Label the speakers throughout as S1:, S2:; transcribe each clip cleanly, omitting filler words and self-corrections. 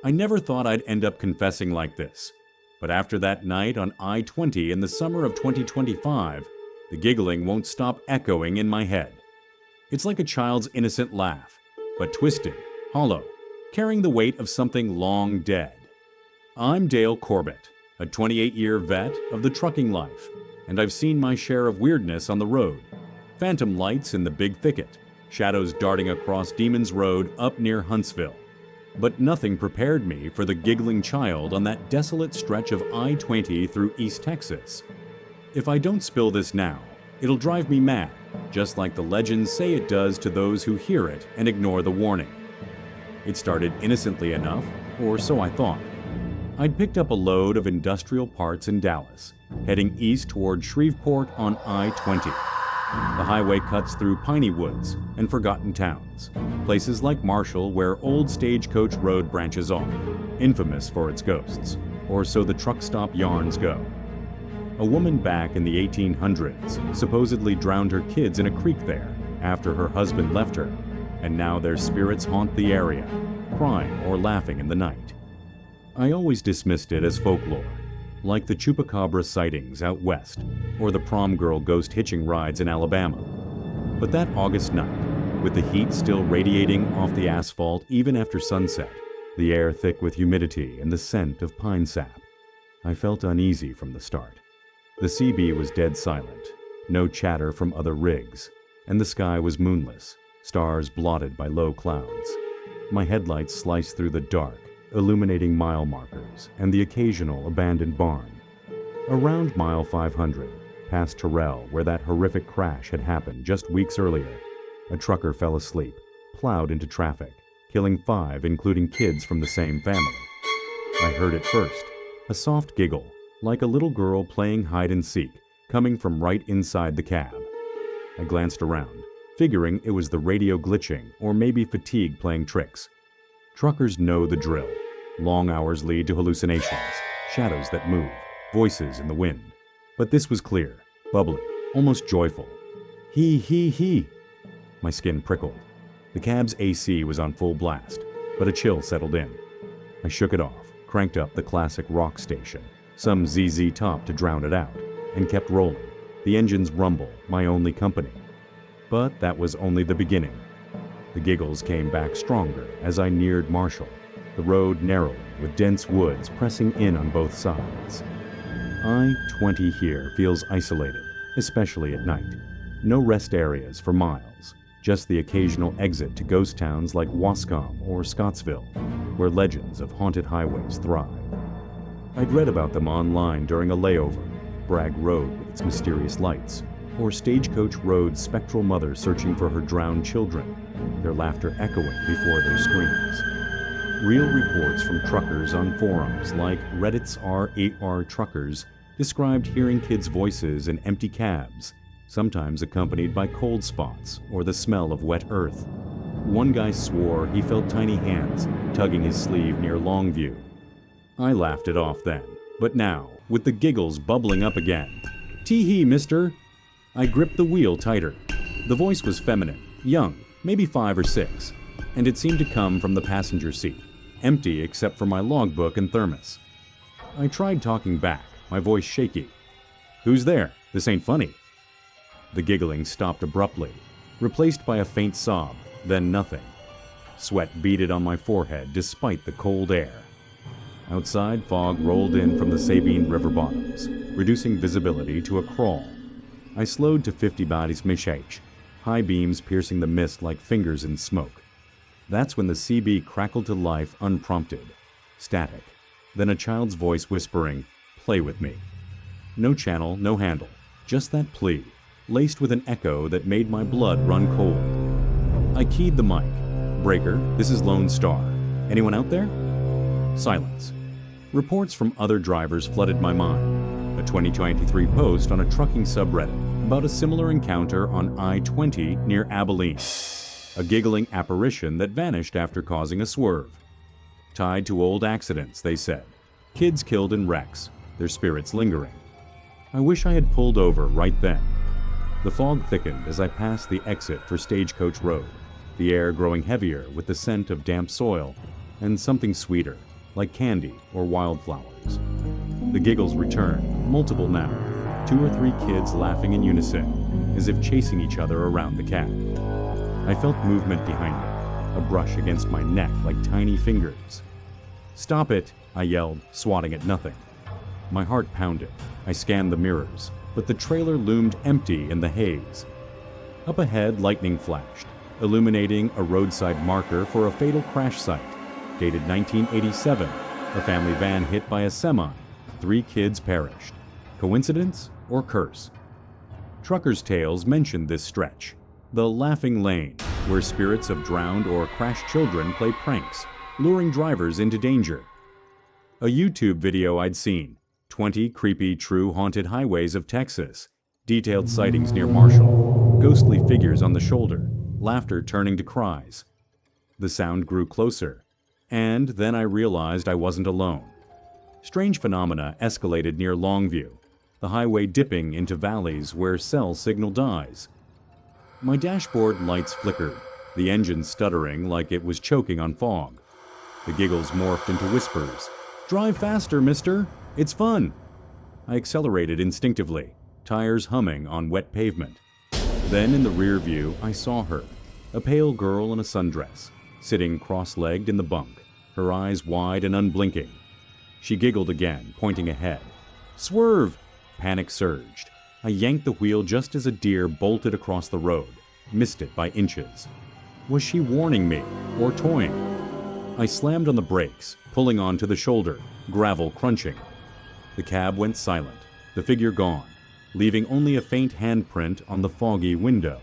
S1: I never thought I'd end up confessing like this, but after that night on I-20 in the summer of 2025, the giggling won't stop echoing in my head. It's like a child's innocent laugh, but twisted, hollow, carrying the weight of something long dead. I'm Dale Corbett, a 28-year vet of the trucking life, and I've seen my share of weirdness on the road. Phantom lights in the big thicket, shadows darting across Demon's Road up near Huntsville. But nothing prepared me for the giggling child on that desolate stretch of I-20 through East Texas. If I don't spill this now, it'll drive me mad, just like the legends say it does to those who hear it and ignore the warning. It started innocently enough, or so I thought. I'd picked up a load of industrial parts in Dallas, heading east toward Shreveport on I-20. The highway cuts through piney woods and forgotten towns, places like Marshall where old Stagecoach Road branches off, infamous for its ghosts, or so the truck stop yarns go. A woman back in the 1800s supposedly drowned her kids in a creek there after her husband left her, and now their spirits haunt the area, crying or laughing in the night. I always dismissed it as folklore, like the chupacabra sightings out west or the prom girl ghost hitching rides in Alabama. But that August night, with the heat still radiating off the asphalt even after sunset, the air thick with humidity and the scent of pine sap, I felt uneasy from the start. The CB was dead silent, no chatter from other rigs, and the sky was moonless, stars blotted by low clouds. My headlights sliced through the dark, illuminating mile markers and the occasional abandoned barn. Around mile 500, past Terrell, where that horrific crash had happened just weeks earlier, a trucker fell asleep, plowed into traffic, killing 5, including kids from the same family. I heard it first, a soft giggle, like a little girl playing hide and seek, coming from right inside the cab. I glanced around, figuring it was the radio glitching or maybe fatigue playing tricks. Truckers know the drill. Long hours lead to hallucinations, shadows that move, voices in the wind. But this was clear, bubbly, almost joyful. He. My skin prickled. The cab's AC was on full blast, but a chill settled in. I shook it off, cranked up the classic rock station, some ZZ Top to drown it out, and kept rolling, the engine's rumble my only company. But that was only the beginning. The giggles came back stronger as I neared Marshall, the road narrowing with dense woods pressing in on both sides. I-20 here feels isolated, especially at night. No rest areas for miles, just the occasional exit to ghost towns like Wascom or Scottsville, where legends of haunted highways thrive. I'd read about them online during a layover, Bragg Road with its mysterious lights, or Stagecoach Road's spectral mother searching for her drowned children, their laughter echoing before their screams. Real reports from truckers on forums like Reddit's R8R Truckers described hearing kids' voices in empty cabs, sometimes accompanied by cold spots or the smell of wet earth. One guy swore he felt tiny hands tugging his sleeve near Longview. I laughed it off then, but now, with the giggles bubbling up again, "Tee-hee, mister!" I gripped the wheel tighter. The voice was feminine, young, maybe 5 or 6, and it seemed to come from the passenger seat, empty except for my logbook and thermos. I tried talking back, my voice shaky. "Who's there? This ain't funny." The giggling stopped abruptly, replaced by a faint sob, then nothing. Sweat beaded on my forehead despite the cold air. Outside, fog rolled in from the Sabine River bottoms, reducing visibility to a crawl. I slowed to 50 bodies mishach, high beams piercing the mist like fingers in smoke. That's when the CB crackled to life unprompted. Static. Then a child's voice whispering, "Play with me." No channel, no handle, just that plea, laced with an echo that made my blood run cold. I keyed the mic. "Breaker, this is Lone Star. Anyone out there?" Silence. Reports from other drivers flooded my mind. A 2023 post on a trucking subreddit about a similar encounter on I-20 near Abilene. A giggling apparition that vanished after causing a swerve. Tied to old accidents, they said. Kids killed in wrecks, their spirits lingering. I wish I had pulled over right then. The fog thickened as I passed the exit for Stagecoach Road, the air growing heavier with the scent of damp soil and something sweeter, like candy or wildflowers. The giggles returned, multiple now, 2 or 3 kids laughing in unison, as if chasing each other around the cat. I felt movement behind me, a brush against my neck like tiny fingers. "Stop it!" I yelled, swatting at nothing. My heart pounded. I scanned the mirrors, but the trailer loomed empty in the haze. Up ahead, lightning flashed, illuminating a roadside marker for a fatal crash site, dated 1987, a family van hit by a semi. 3 kids perished. Coincidence or curse? Truckers' tales mentioned this stretch, the Laughing Lane, where spirits of drowned or crashed children play pranks, luring drivers into danger. A YouTube video I'd seen, 20 creepy true haunted highways of Texas, detailed sightings near Marshall, ghostly figures on the shoulder, laughter turning to cries. The sound grew closer, and then I realized I wasn't alone. Strange phenomena escalated near Longview, the highway dipping into valleys where cell signal dies. My dashboard lights flickered, the engine stuttering like it was choking on fog. The giggles morphed into whispers. "Drive faster, mister! It's fun!" I accelerated instinctively, tires humming on wet pavement. Then in the rear view, I saw her, a pale girl in a sundress, sitting cross-legged in the bunk, her eyes wide and unblinking. She giggled again, pointing ahead. "Swerve!" Panic surged. I yanked the wheel just as a deer bolted across the road, missed it by inches. Was she warning me, or toying? I slammed on the brakes, pulling onto the shoulder, gravel crunching. The cab went silent, the figure gone, leaving only a faint handprint on the foggy window.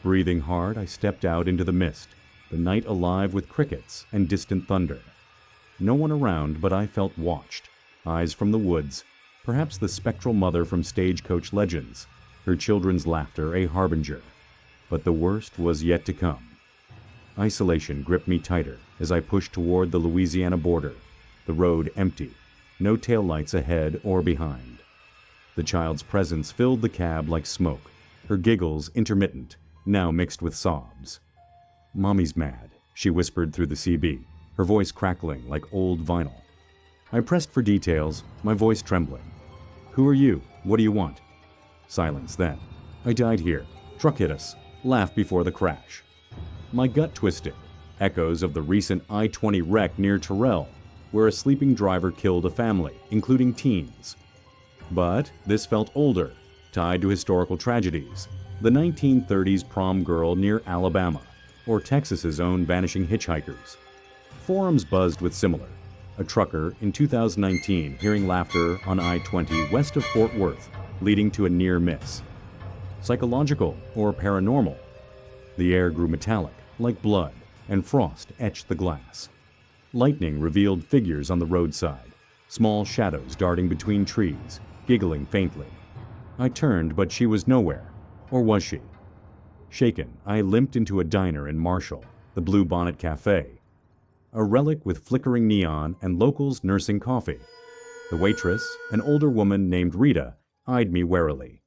S1: Breathing hard, I stepped out into the mist, the night alive with crickets and distant thunder. No one around, but I felt watched. Eyes from the woods, perhaps the spectral mother from Stagecoach Legends, her children's laughter a harbinger. But the worst was yet to come. Isolation gripped me tighter as I pushed toward the Louisiana border, the road empty, no taillights ahead or behind. The child's presence filled the cab like smoke, her giggles intermittent, now mixed with sobs. "Mommy's mad," she whispered through the CB, her voice crackling like old vinyl. I pressed for details, my voice trembling. "Who are you? What do you want?" Silence then. "I died here. Truck hit us. Laugh before the crash." My gut twisted. Echoes of the recent I-20 wreck near Terrell, where a sleeping driver killed a family, including teens. But this felt older, tied to historical tragedies. The 1930s prom girl near Alabama, or Texas's own vanishing hitchhikers. Forums buzzed with similar. A trucker in 2019 hearing laughter on I-20 west of Fort Worth, leading to a near miss. Psychological or paranormal? The air grew metallic, like blood, and frost etched the glass. Lightning revealed figures on the roadside, small shadows darting between trees, giggling faintly. I turned, but she was nowhere. Or was she? Shaken, I limped into a diner in Marshall, the Blue Bonnet Cafe. A relic with flickering neon and locals nursing coffee. The waitress, an older woman named Rita, eyed me warily.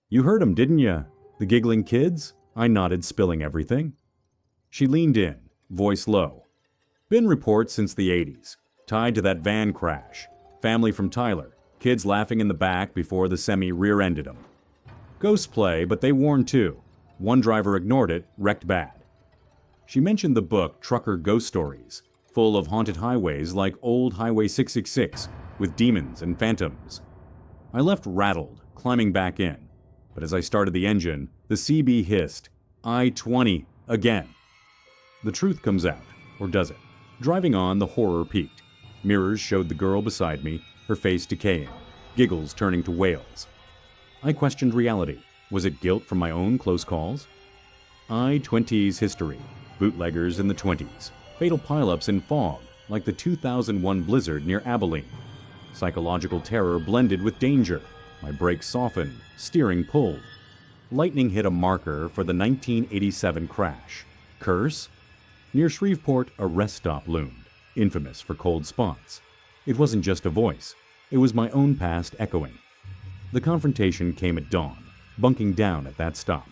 S1: "You heard 'em, didn't ya? The giggling kids?" I nodded, spilling everything. She leaned in, voice low. "Been reports since the 80s, tied to that van crash. Family from Tyler, kids laughing in the back before the semi rear-ended them. Ghost play, but they warned too. One driver ignored it, wrecked bad." She mentioned the book Trucker Ghost Stories, full of haunted highways like old Highway 666, with demons and phantoms. I left rattled, climbing back in. But as I started the engine, the CB hissed, "I-20, again." The truth comes out, or does it? Driving on, the horror peaked. Mirrors showed the girl beside me, her face decaying, giggles turning to wails. I questioned reality. Was it guilt from my own close calls? I-20's history. Bootleggers in the 20s. Fatal pileups in fog, like the 2001 blizzard near Abilene. Psychological terror blended with danger. My brakes softened, steering pulled. Lightning hit a marker for the 1987 crash. Curse? Near Shreveport, a rest stop loomed, infamous for cold spots. It wasn't just a voice. It was my own past echoing. The confrontation came at dawn, bunking down at that stop.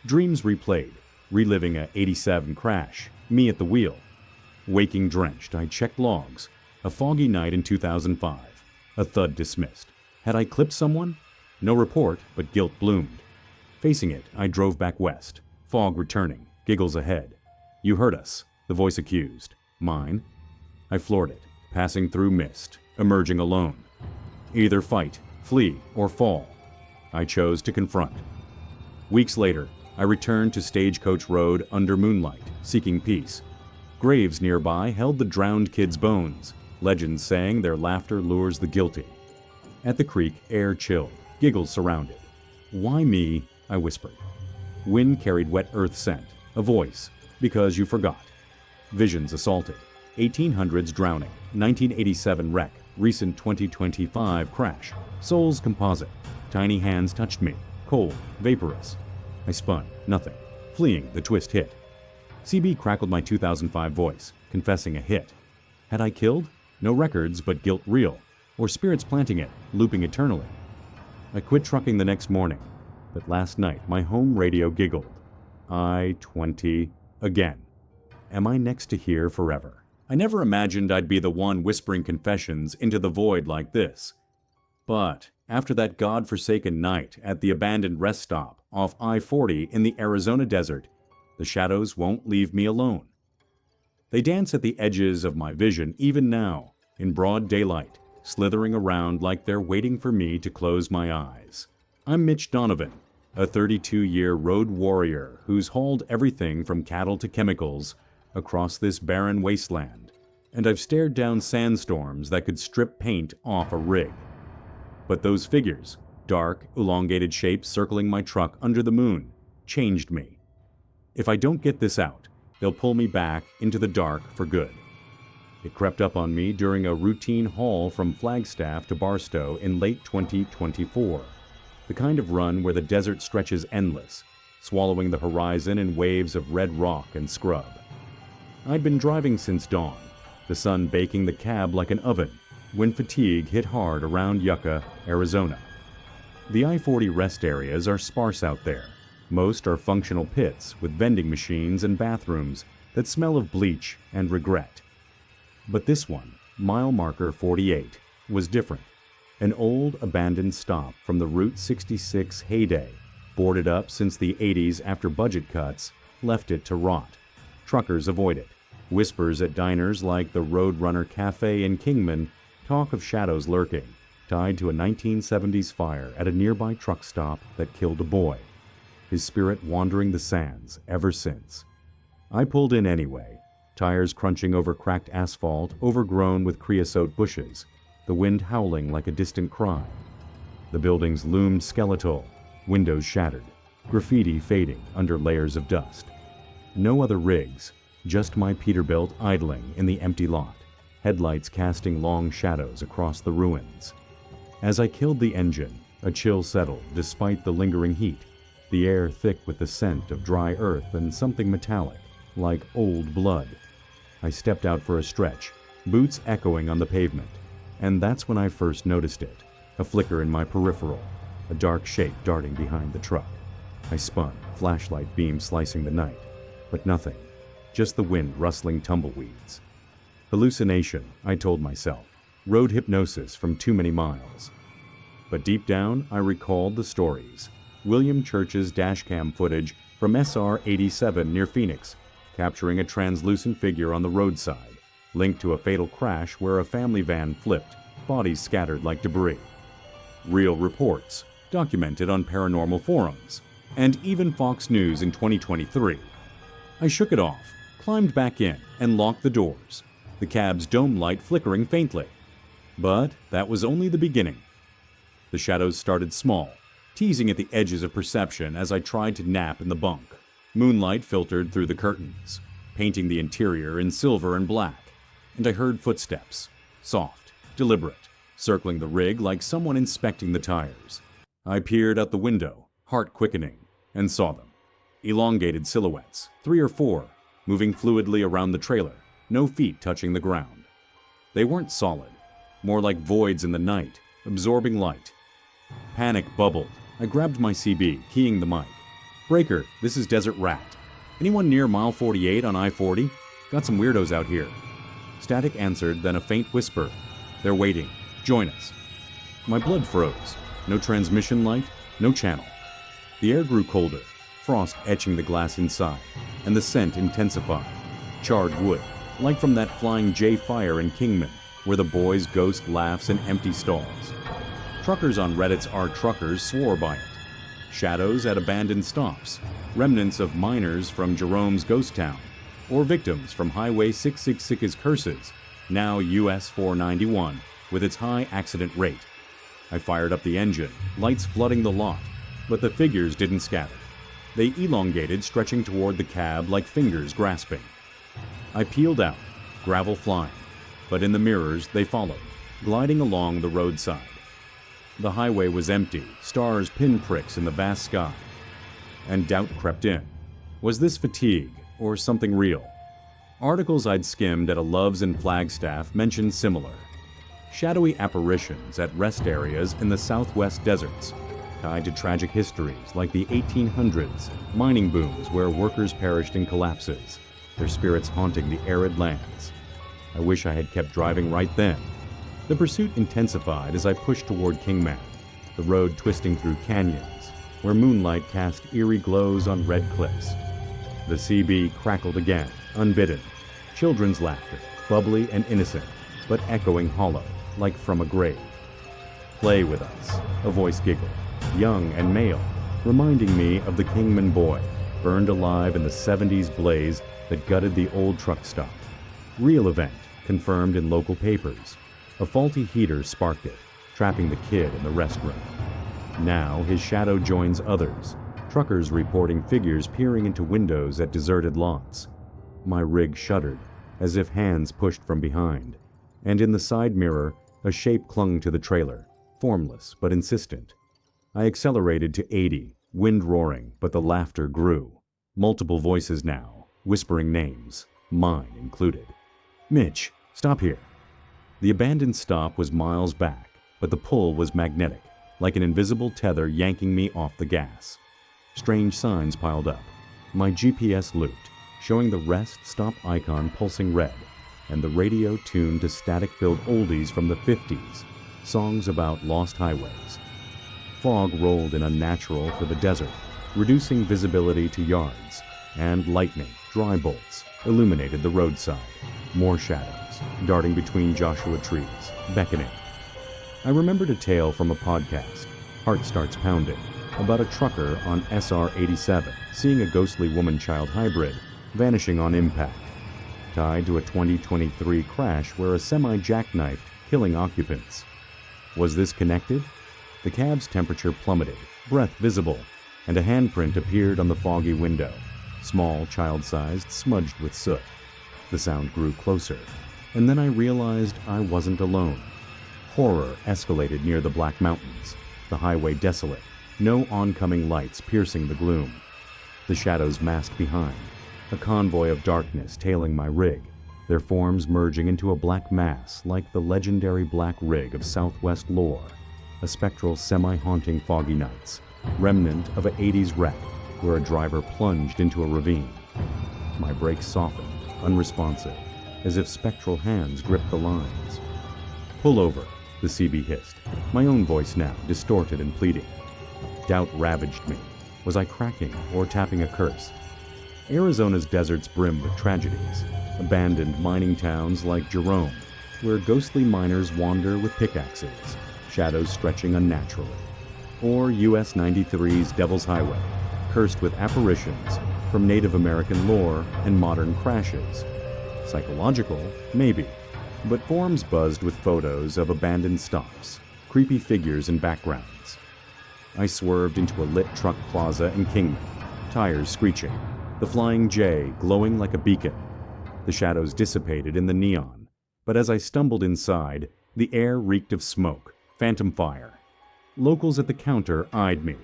S1: Dreams replayed, reliving a '87 crash, me at the wheel. Waking drenched, I checked logs. A foggy night in 2005. A thud dismissed. Had I clipped someone? No report, but guilt bloomed. Facing it, I drove back west. Fog returning, giggles ahead. You heard us, the voice accused. Mine? I floored it, passing through mist, emerging alone. Either fight, flee, or fall. I chose to confront. Weeks later, I returned to Stagecoach Road under moonlight, seeking peace. Graves nearby held the drowned kids' bones. Legends sang their laughter lures the guilty. At the creek, air chilled, giggles surrounded. Why me? I whispered. Wind carried wet earth scent. A voice. Because you forgot. Visions assaulted. 1800s drowning. 1987 wreck. Recent 2025 crash. Souls composite. Tiny hands touched me. Cold. Vaporous. I spun. Nothing. Fleeing, the twist hit. CB crackled my 2005 voice, confessing a hit. Had I killed? No records, but guilt real. Or spirits planting it, looping eternally. I quit trucking the next morning, but last night my home radio giggled. I-20 again. Am I next to here forever? I never imagined I'd be the one whispering confessions into the void like this. But after that God-forsaken night at the abandoned rest stop off I-40 in the Arizona desert, the shadows won't leave me alone. They dance at the edges of my vision even now, in broad daylight, slithering around like they're waiting for me to close my eyes. I'm Mitch Donovan, a 32-year road warrior who's hauled everything from cattle to chemicals across this barren wasteland, and I've stared down sandstorms that could strip paint off a rig. But those figures, dark, elongated shapes circling my truck under the moon, changed me. If I don't get this out, they'll pull me back into the dark for good. It crept up on me during a routine haul from Flagstaff to Barstow in late 2024, the kind of run where the desert stretches endless, swallowing the horizon in waves of red rock and scrub. I'd been driving since dawn, the sun baking the cab like an oven, when fatigue hit hard around Yucca, Arizona. The I-40 rest areas are sparse out there. Most are functional pits with vending machines and bathrooms that smell of bleach and regret. But this one, mile marker 48, was different. An old, abandoned stop from the Route 66 heyday, boarded up since the 80s after budget cuts, left it to rot. Truckers avoid it. Whispers at diners like the Roadrunner Cafe in Kingman talk of shadows lurking, tied to a 1970s fire at a nearby truck stop that killed a boy. His spirit wandering the sands ever since. I pulled in anyway, tires crunching over cracked asphalt overgrown with creosote bushes, the wind howling like a distant cry. The buildings loomed skeletal, windows shattered, graffiti fading under layers of dust. No other rigs, just my Peterbilt idling in the empty lot, headlights casting long shadows across the ruins. As I killed the engine, a chill settled despite the lingering heat, the air thick with the scent of dry earth and something metallic, like old blood. I stepped out for a stretch, boots echoing on the pavement, and that's when I first noticed it, a flicker in my peripheral, a dark shape darting behind the truck. I spun, flashlight beam slicing the night, but nothing, just the wind rustling tumbleweeds. Hallucination, I told myself, road hypnosis from too many miles. But deep down, I recalled the stories. William Church's dashcam footage from SR 87 near Phoenix, capturing a translucent figure on the roadside, linked to a fatal crash where a family van flipped, bodies scattered like debris. Real reports, documented on paranormal forums, and even Fox News in 2023. I shook it off, climbed back in, and locked the doors, the cab's dome light flickering faintly. But that was only the beginning. The shadows started small, teasing at the edges of perception as I tried to nap in the bunk. Moonlight filtered through the curtains, painting the interior in silver and black, and I heard footsteps, soft, deliberate, circling the rig like someone inspecting the tires. I peered out the window, heart quickening, and saw them. Elongated silhouettes, 3 or 4, moving fluidly around the trailer, no feet touching the ground. They weren't solid, more like voids in the night, absorbing light. Panic bubbled. I grabbed my CB, keying the mic. "Breaker, this is Desert Rat. Anyone near mile 48 on I-40? Got some weirdos out here." Static answered, then a faint whisper. "They're waiting. Join us." My blood froze. No transmission light, no channel. The air grew colder, frost etching the glass inside, and the scent intensified. Charred wood, like from that Flying J fire in Kingman, where the boy's ghost laughs in empty stalls. Truckers on Reddit's Are Truckers swore by it. Shadows at abandoned stops, remnants of miners from Jerome's ghost town, or victims from Highway 666's curses, now US 491, with its high accident rate. I fired up the engine, lights flooding the lot, but the figures didn't scatter. They elongated, stretching toward the cab like fingers grasping. I peeled out, gravel flying, but in the mirrors they followed, gliding along the roadside. The highway was empty, stars pinpricks in the vast sky. And doubt crept in. Was this fatigue, or something real? Articles I'd skimmed at a Loves and Flagstaff mentioned similar. Shadowy apparitions at rest areas in the southwest deserts, tied to tragic histories like the 1800s, mining booms where workers perished in collapses, their spirits haunting the arid lands. I wish I had kept driving right then. The pursuit intensified as I pushed toward Kingman, the road twisting through canyons, where moonlight cast eerie glows on red cliffs. The CB crackled again, unbidden. Children's laughter, bubbly and innocent, but echoing hollow, like from a grave. "Play with us," a voice giggled, young and male, reminding me of the Kingman boy, burned alive in the 70s blaze that gutted the old truck stop. Real event, confirmed in local papers. A faulty heater sparked it, trapping the kid in the restroom. Now his shadow joins others, truckers reporting figures peering into windows at deserted lots. My rig shuddered, as if hands pushed from behind, and in the side mirror, a shape clung to the trailer, formless but insistent. I accelerated to 80, wind roaring, but the laughter grew. Multiple voices now, whispering names, mine included. "Mitch, stop here." The abandoned stop was miles back, but the pull was magnetic, like an invisible tether yanking me off the gas. Strange signs piled up. My GPS looped, showing the rest stop icon pulsing red, and the radio tuned to static-filled oldies from the 50s, songs about lost highways. Fog rolled in unnatural for the desert, reducing visibility to yards, and lightning, dry bolts, illuminated the roadside. More shadows, darting between Joshua trees, beckoning. I remembered a tale from a podcast, Heart Starts Pounding, about a trucker on SR 87 seeing a ghostly woman-child hybrid vanishing on impact, tied to a 2023 crash where a semi jackknifed, killing occupants. Was this connected? The cab's temperature plummeted, breath visible, and a handprint appeared on the foggy window, small, child-sized, smudged with soot. The sound grew closer, and then I realized I wasn't alone. Horror escalated near the Black Mountains, the highway desolate, no oncoming lights piercing the gloom. The shadows massed behind, a convoy of darkness tailing my rig, their forms merging into a black mass like the legendary black rig of Southwest lore, a spectral semi-haunting foggy nights, remnant of an 80s wreck where a driver plunged into a ravine. My brakes softened, unresponsive, as if spectral hands gripped the lines. "Pull over," the CB hissed, my own voice now distorted and pleading. Doubt ravaged me. Was I cracking or tapping a curse? Arizona's deserts brim with tragedies, abandoned mining towns like Jerome, where ghostly miners wander with pickaxes, shadows stretching unnaturally. Or US 93's Devil's Highway, cursed with apparitions from Native American lore and modern crashes. Psychological? Maybe. But forums buzzed with photos of abandoned stops, creepy figures and backgrounds. I swerved into a lit truck plaza in Kingman, tires screeching, the Flying J glowing like a beacon. The shadows dissipated in the neon, but as I stumbled inside, the air reeked of smoke, phantom fire. Locals at the counter eyed me.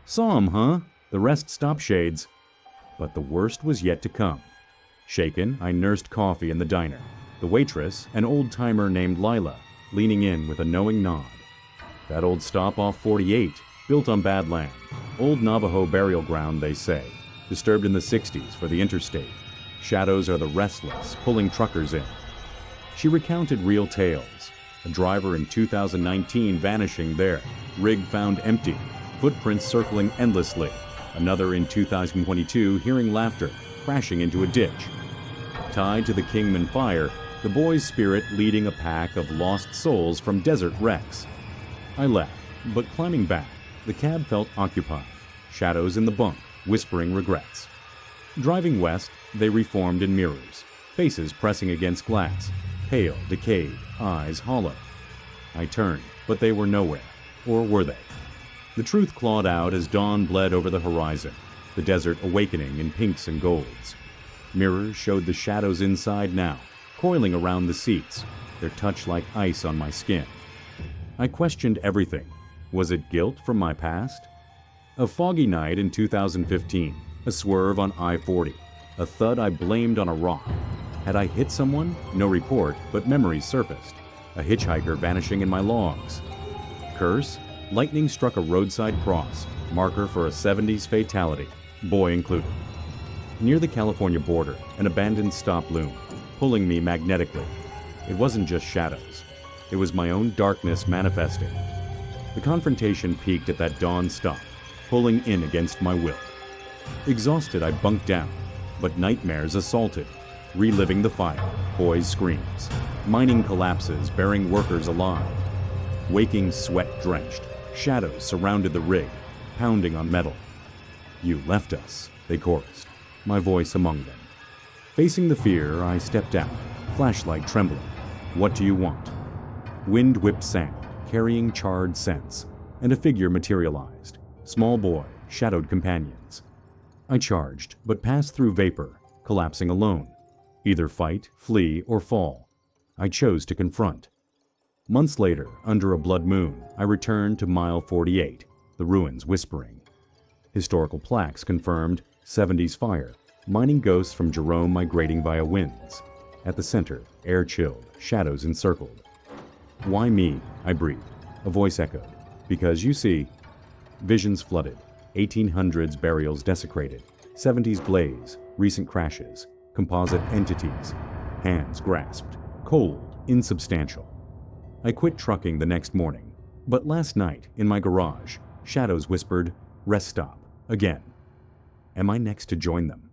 S1: "Saw 'em, huh? The rest stopped shades." But the worst was yet to come. Shaken, I nursed coffee in the diner. The waitress, an old-timer named Lila, leaning in with a knowing nod. "That old stop off 48, built on bad land. Old Navajo burial ground, they say. Disturbed in the 60s for the interstate. Shadows are the restless, pulling truckers in. She recounted real tales. A driver in 2019 vanishing there, rig found empty, footprints circling endlessly. Another in 2022 hearing laughter, crashing into a ditch. Tied to the Kingman fire, the boy's spirit leading a pack of lost souls from desert wrecks. I left, but climbing back, the cab felt occupied. Shadows in the bunk, whispering regrets. Driving west, they reformed in mirrors, faces pressing against glass, pale, decayed, eyes hollow. I turned, but they were nowhere. Or were they? The truth clawed out as dawn bled over the horizon, the desert awakening in pinks and golds. Mirrors showed the shadows inside now, coiling around the seats, their touch like ice on my skin. I questioned everything. Was it guilt from my past? A foggy night in 2015, a swerve on I-20, a thud I blamed on a rock. Had I hit someone? No report, but memories surfaced. A hitchhiker vanishing in my logs. Curse? Lightning struck a roadside cross, marker for a 70s fatality, boy included. Near the California border, an abandoned stop loomed, pulling me magnetically. It wasn't just shadows. It was my own darkness manifesting. The confrontation peaked at that dawn stop, pulling in against my will. Exhausted, I bunked down, but nightmares assaulted, reliving the fire, boys' screams, mining collapses burying workers alive. Waking sweat-drenched, shadows surrounded the rig, pounding on metal. "You left us," they chorused, my voice among them. Facing the fear, I stepped out, flashlight trembling. "What do you want?" Wind whipped sand, carrying charred scents, and a figure materialized. Small boy, shadowed companions. I charged, but passed through vapor, collapsing alone. Either fight, flee, or fall. I chose to confront. Months later, under a blood moon, I returned to mile 48, the ruins whispering. Historical plaques confirmed 70s fire, mining ghosts from Jerome migrating via winds. At the center, air chilled, shadows encircled. "Why me?" I breathed. A voice echoed. "Because you see." Visions flooded. 1800s burials desecrated. 70s blaze, recent crashes, composite entities. Hands grasped. Cold, insubstantial. I quit trucking the next morning. But last night, in my garage, shadows whispered, "Rest stop." Again. Am I next to join them?